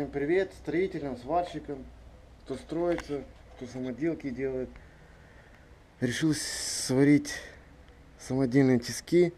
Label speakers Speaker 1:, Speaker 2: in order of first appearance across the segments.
Speaker 1: Всем привет строителям, сварщикам, кто строится, кто самоделки делает. Решил сварить самодельные тиски.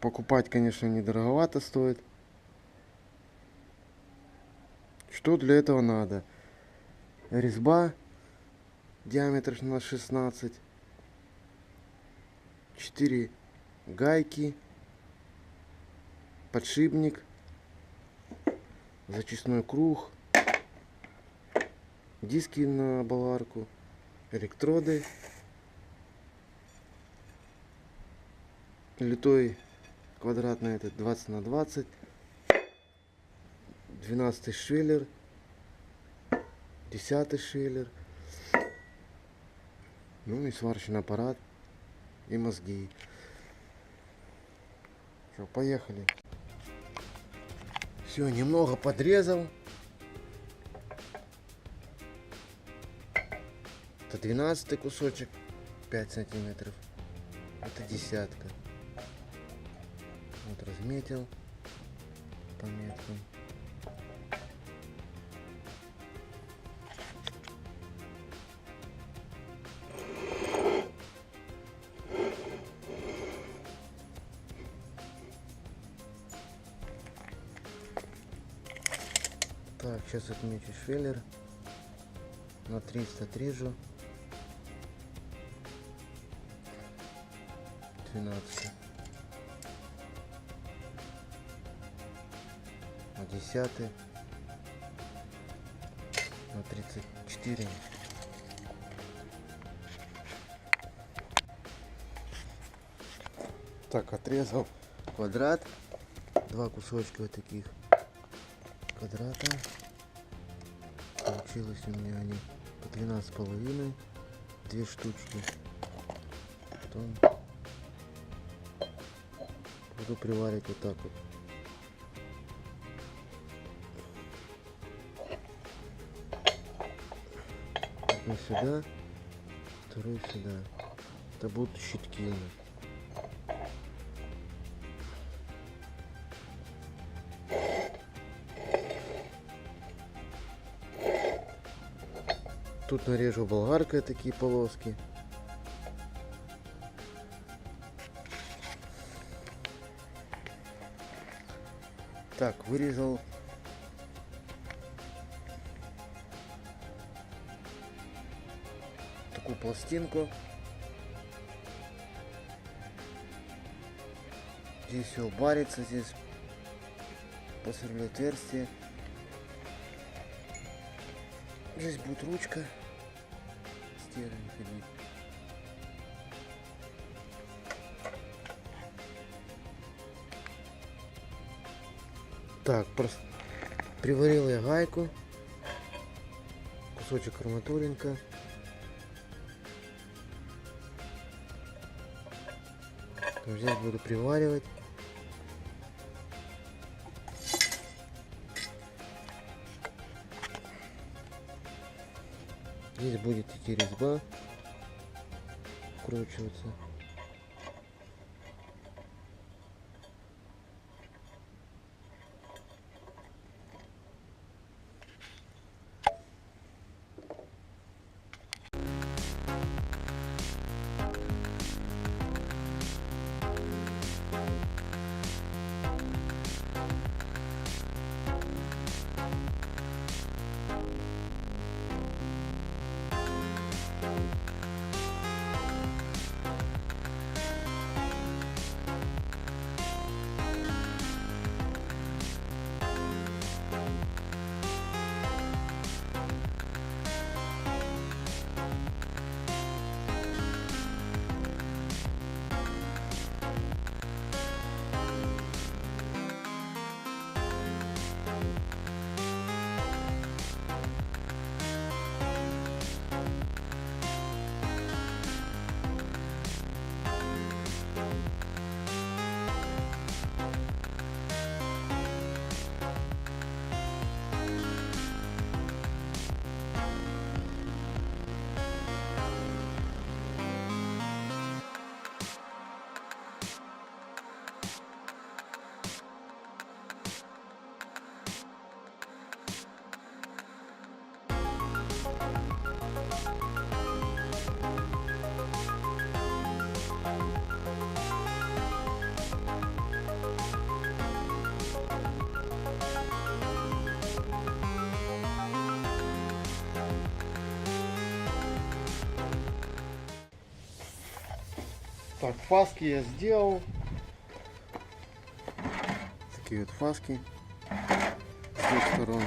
Speaker 1: Покупать, конечно, недороговато стоит. Что для этого надо? Резьба, диаметр на 16, 4 гайки, подшипник, зачистной круг, диски на болгарку, электроды, литой квадратный этот 20 на 20, 12 швеллер, 10 швеллер, ну и сварочный аппарат и мозги. Все, поехали. Все, немного подрезал. Это 12 кусочек, 5 сантиметров. Это 10. Вот разметил по меткам. Так, сейчас отмечу швеллер. На 300 отрежу. 12. На 10. На 34. Так, отрезал квадрат. 2 кусочка вот таких квадрата. Получилось у меня они по 12,5, 2 штучки. Потом буду приварить вот так вот. Одну сюда, вторую сюда. Это будут щитки у нас. Тут нарежу болгаркой такие полоски. Так, вырезал такую пластинку. Здесь все барится, здесь посверлю отверстие. Здесь будет ручка. Стержень ходить. Так, просто приварил я гайку. Кусочек арматуринка. Здесь буду приваривать. Здесь будет идти резьба, вкручиваться. Так, фаски я сделал. Такие вот фаски с двух сторон.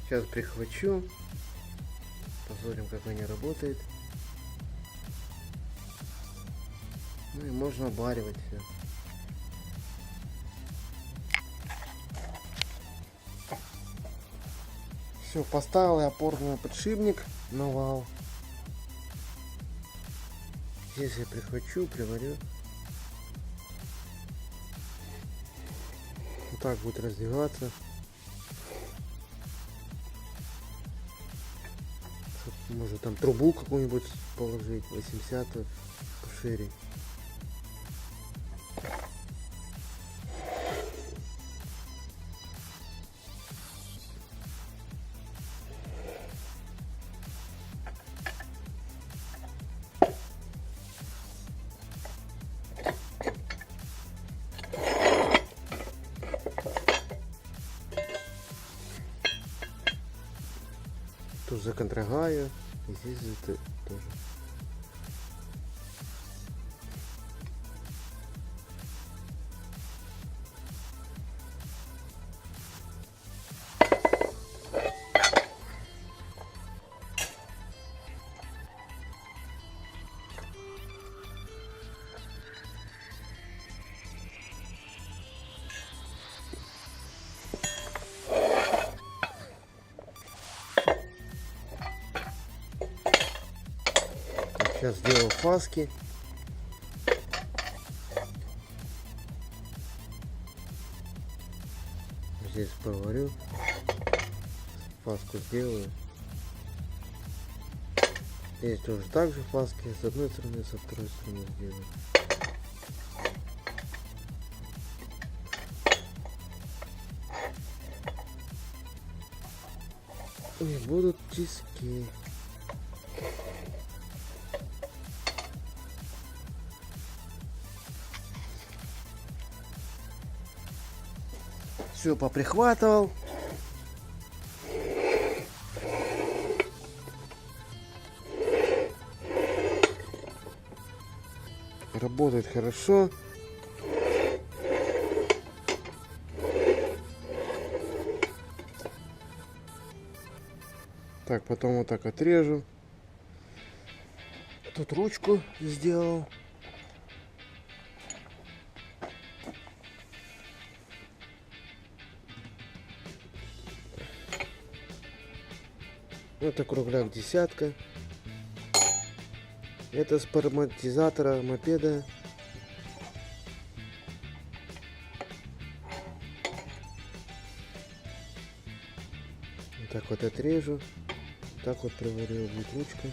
Speaker 1: Сейчас прихвачу, посмотрим, как они работают. Ну и можно обваривать все. Все, поставил я опорный подшипник на вал. Здесь я прихвачу, приварю. Вот так будет раздвигаться. Может там трубу какую-нибудь положить, 80 пошире. Тут законтрагаю, и здесь тоже. Сейчас сделаю фаски. Здесь поварю. Фаску сделаю. Здесь тоже так же фаски. С одной стороны, со второй стороны сделаю. И будут тиски. Все поприхватывал. Работает хорошо. Так, потом вот так отрежу. Тут ручку сделал. Это кругляк десятка. Это с параматизатора мопеда. Вот так вот отрежу. Так вот приварю, будет ручка.